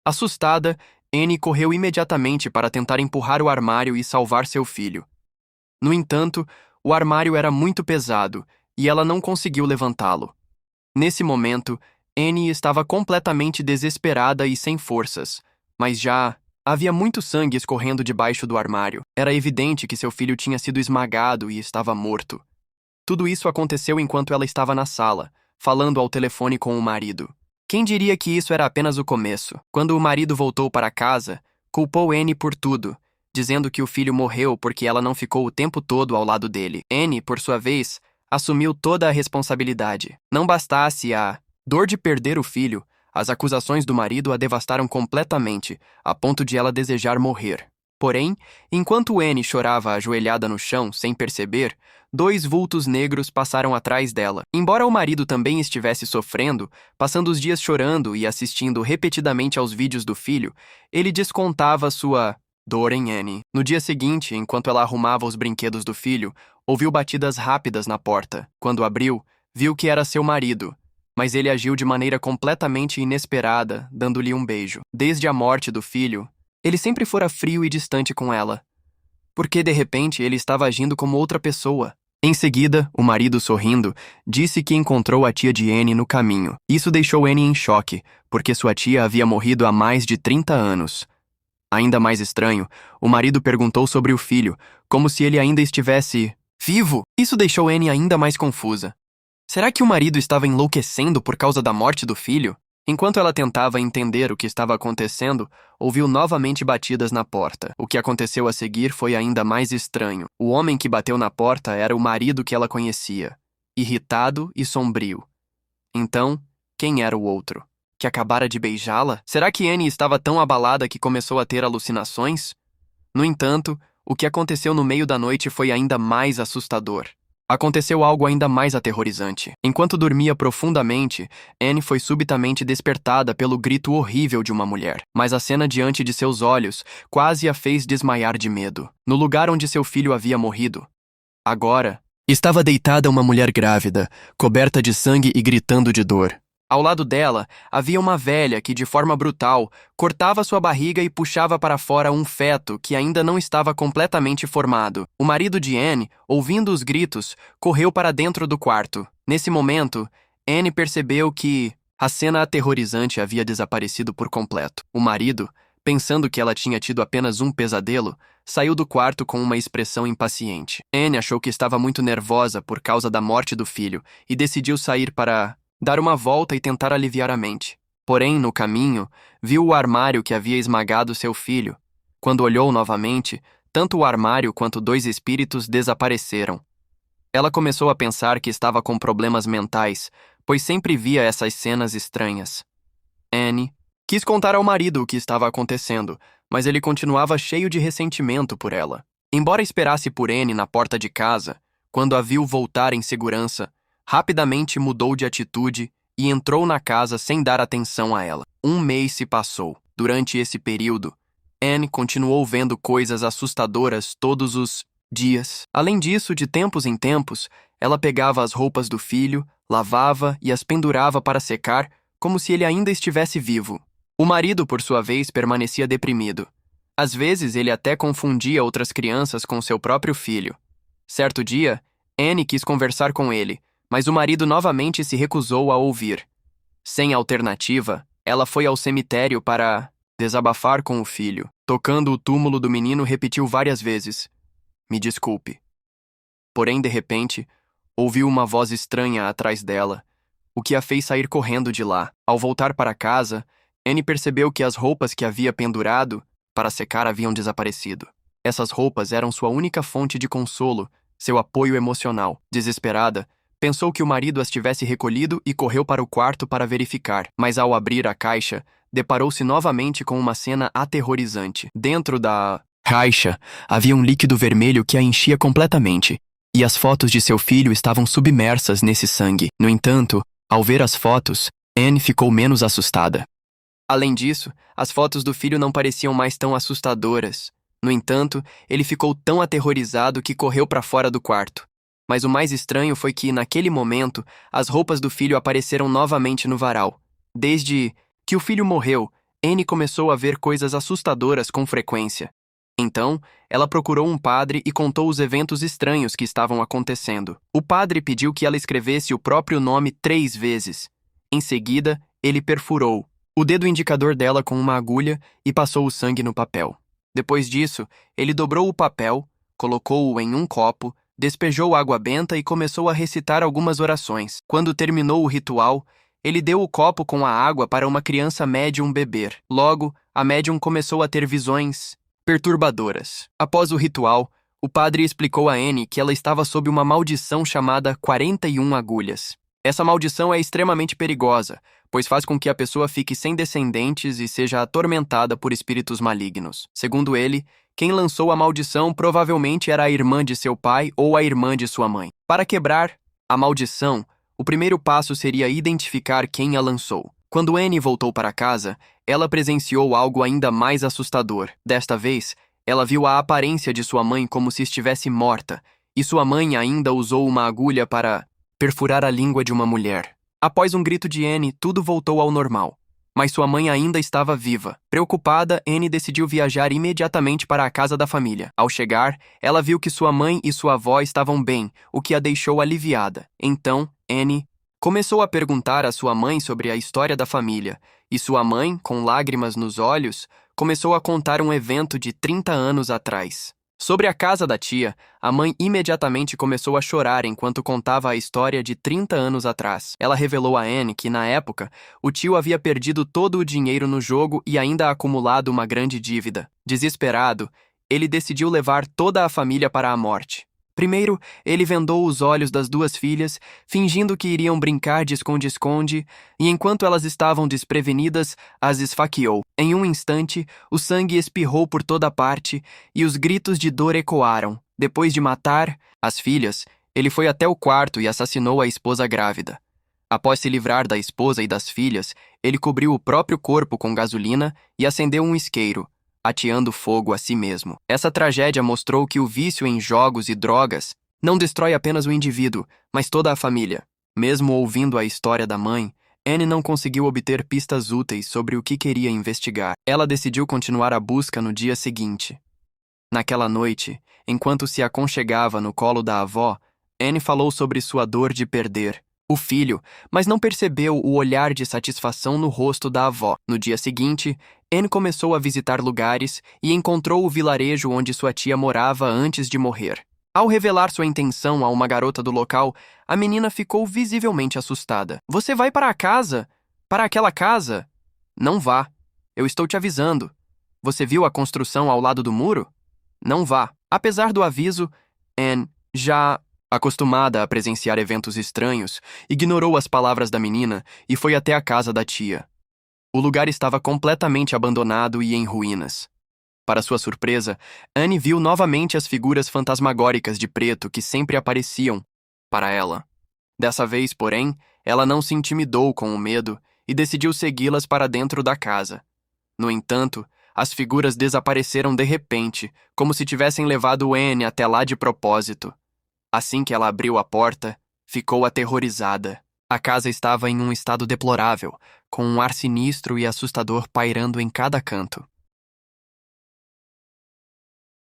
Assustada, Anne correu imediatamente para tentar empurrar o armário e salvar seu filho. No entanto, o armário era muito pesado e ela não conseguiu levantá-lo. Nesse momento, Anne estava completamente desesperada e sem forças, mas já havia muito sangue escorrendo debaixo do armário. Era evidente que seu filho tinha sido esmagado e estava morto. Tudo isso aconteceu enquanto ela estava na sala, falando ao telefone com o marido. Quem diria que isso era apenas o começo? Quando o marido voltou para casa, culpou Anne por tudo, dizendo que o filho morreu porque ela não ficou o tempo todo ao lado dele. Anne, por sua vez, assumiu toda a responsabilidade. Não bastasse a dor de perder o filho, as acusações do marido a devastaram completamente, a ponto de ela desejar morrer. Porém, enquanto Anne chorava ajoelhada no chão, sem perceber, dois vultos negros passaram atrás dela. Embora o marido também estivesse sofrendo, passando os dias chorando e assistindo repetidamente aos vídeos do filho, ele descontava sua dor em Anne. No dia seguinte, enquanto ela arrumava os brinquedos do filho, ouviu batidas rápidas na porta. Quando abriu, viu que era seu marido, mas ele agiu de maneira completamente inesperada, dando-lhe um beijo. Desde a morte do filho, ele sempre fora frio e distante com ela. Porque, de repente, ele estava agindo como outra pessoa. Em seguida, o marido, sorrindo, disse que encontrou a tia de Anne no caminho. Isso deixou Anne em choque, porque sua tia havia morrido há mais de 30 anos. Ainda mais estranho, o marido perguntou sobre o filho, como se ele ainda estivesse vivo. Isso deixou Anne ainda mais confusa. Será que o marido estava enlouquecendo por causa da morte do filho? Enquanto ela tentava entender o que estava acontecendo, ouviu novamente batidas na porta. O que aconteceu a seguir foi ainda mais estranho. O homem que bateu na porta era o marido que ela conhecia, irritado e sombrio. Então, quem era o outro? Que acabara de beijá-la? Será que Anne estava tão abalada que começou a ter alucinações? No entanto, o que aconteceu no meio da noite foi ainda mais assustador. Aconteceu algo ainda mais aterrorizante. Enquanto dormia profundamente, Anne foi subitamente despertada pelo grito horrível de uma mulher. Mas a cena diante de seus olhos quase a fez desmaiar de medo. No lugar onde seu filho havia morrido, agora, estava deitada uma mulher grávida, coberta de sangue e gritando de dor. Ao lado dela, havia uma velha que, de forma brutal, cortava sua barriga e puxava para fora um feto que ainda não estava completamente formado. O marido de Anne, ouvindo os gritos, correu para dentro do quarto. Nesse momento, Anne percebeu que a cena aterrorizante havia desaparecido por completo. O marido, pensando que ela tinha tido apenas um pesadelo, saiu do quarto com uma expressão impaciente. Anne achou que estava muito nervosa por causa da morte do filho e decidiu sair para dar uma volta e tentar aliviar a mente. Porém, no caminho, viu o armário que havia esmagado seu filho. Quando olhou novamente, tanto o armário quanto dois espíritos desapareceram. Ela começou a pensar que estava com problemas mentais, pois sempre via essas cenas estranhas. Anne quis contar ao marido o que estava acontecendo, mas ele continuava cheio de ressentimento por ela. Embora esperasse por Anne na porta de casa, quando a viu voltar em segurança, rapidamente mudou de atitude e entrou na casa sem dar atenção a ela. Um mês se passou. Durante esse período, Anne continuou vendo coisas assustadoras todos os dias. Além disso, de tempos em tempos, ela pegava as roupas do filho, lavava e as pendurava para secar, como se ele ainda estivesse vivo. O marido, por sua vez, permanecia deprimido. Às vezes, ele até confundia outras crianças com seu próprio filho. Certo dia, Anne quis conversar com ele, mas o marido novamente se recusou a ouvir. Sem alternativa, ela foi ao cemitério para desabafar com o filho. Tocando o túmulo do menino, repetiu várias vezes: "Me desculpe." Porém, de repente, ouviu uma voz estranha atrás dela, o que a fez sair correndo de lá. Ao voltar para casa, Anne percebeu que as roupas que havia pendurado para secar haviam desaparecido. Essas roupas eram sua única fonte de consolo, seu apoio emocional. Desesperada, pensou que o marido as tivesse recolhido e correu para o quarto para verificar, mas ao abrir a caixa, deparou-se novamente com uma cena aterrorizante. Dentro da caixa, havia um líquido vermelho que a enchia completamente, e as fotos de seu filho estavam submersas nesse sangue. No entanto, ao ver as fotos, Anne ficou menos assustada. Além disso, as fotos do filho não pareciam mais tão assustadoras. No entanto, ele ficou tão aterrorizado que correu para fora do quarto. Mas o mais estranho foi que, naquele momento, as roupas do filho apareceram novamente no varal. Desde que o filho morreu, Anne começou a ver coisas assustadoras com frequência. Então, ela procurou um padre e contou os eventos estranhos que estavam acontecendo. O padre pediu que ela escrevesse o próprio nome 3 vezes. Em seguida, ele perfurou o dedo indicador dela com uma agulha e passou o sangue no papel. Depois disso, ele dobrou o papel, colocou-o em um copo, despejou água benta e começou a recitar algumas orações. Quando terminou o ritual, ele deu o copo com a água para uma criança médium beber. Logo, a médium começou a ter visões perturbadoras. Após o ritual, o padre explicou a Anne que ela estava sob uma maldição chamada 41 agulhas. Essa maldição é extremamente perigosa, pois faz com que a pessoa fique sem descendentes e seja atormentada por espíritos malignos. Segundo ele, quem lançou a maldição provavelmente era a irmã de seu pai ou a irmã de sua mãe. Para quebrar a maldição, o primeiro passo seria identificar quem a lançou. Quando Anne voltou para casa, ela presenciou algo ainda mais assustador. Desta vez, ela viu a aparência de sua mãe como se estivesse morta, e sua mãe ainda usou uma agulha para perfurar a língua de uma mulher. Após um grito de Anne, tudo voltou ao normal. Mas sua mãe ainda estava viva. Preocupada, Anne decidiu viajar imediatamente para a casa da família. Ao chegar, ela viu que sua mãe e sua avó estavam bem, o que a deixou aliviada. Então, Anne começou a perguntar à sua mãe sobre a história da família, e sua mãe, com lágrimas nos olhos, começou a contar um evento de 30 anos atrás. Sobre a casa da tia, a mãe imediatamente começou a chorar enquanto contava a história de 30 anos atrás. Ela revelou a Anne que, na época, o tio havia perdido todo o dinheiro no jogo e ainda acumulado uma grande dívida. Desesperado, ele decidiu levar toda a família para a morte. Primeiro, ele vendou os olhos das 2 filhas, fingindo que iriam brincar de esconde-esconde, e enquanto elas estavam desprevenidas, as esfaqueou. Em um instante, o sangue espirrou por toda parte e os gritos de dor ecoaram. Depois de matar as filhas, ele foi até o quarto e assassinou a esposa grávida. Após se livrar da esposa e das filhas, ele cobriu o próprio corpo com gasolina e acendeu um isqueiro, ateando fogo a si mesmo. Essa tragédia mostrou que o vício em jogos e drogas não destrói apenas o indivíduo, mas toda a família. Mesmo ouvindo a história da mãe, Anne não conseguiu obter pistas úteis sobre o que queria investigar. Ela decidiu continuar a busca no dia seguinte. Naquela noite, enquanto se aconchegava no colo da avó, Anne falou sobre sua dor de perder o filho, mas não percebeu o olhar de satisfação no rosto da avó. No dia seguinte, Anne começou a visitar lugares e encontrou o vilarejo onde sua tia morava antes de morrer. Ao revelar sua intenção a uma garota do local, a menina ficou visivelmente assustada. "Você vai para a casa? Para aquela casa?" "Não vá. Eu estou te avisando. Você viu a construção ao lado do muro? Não vá." Apesar do aviso, Anne, já acostumada a presenciar eventos estranhos, ignorou as palavras da menina e foi até a casa da tia. O lugar estava completamente abandonado e em ruínas. Para sua surpresa, Anne viu novamente as figuras fantasmagóricas de preto que sempre apareciam para ela. Dessa vez, porém, ela não se intimidou com o medo e decidiu segui-las para dentro da casa. No entanto, as figuras desapareceram de repente, como se tivessem levado Anne até lá de propósito. Assim que ela abriu a porta, ficou aterrorizada. A casa estava em um estado deplorável, com um ar sinistro e assustador pairando em cada canto.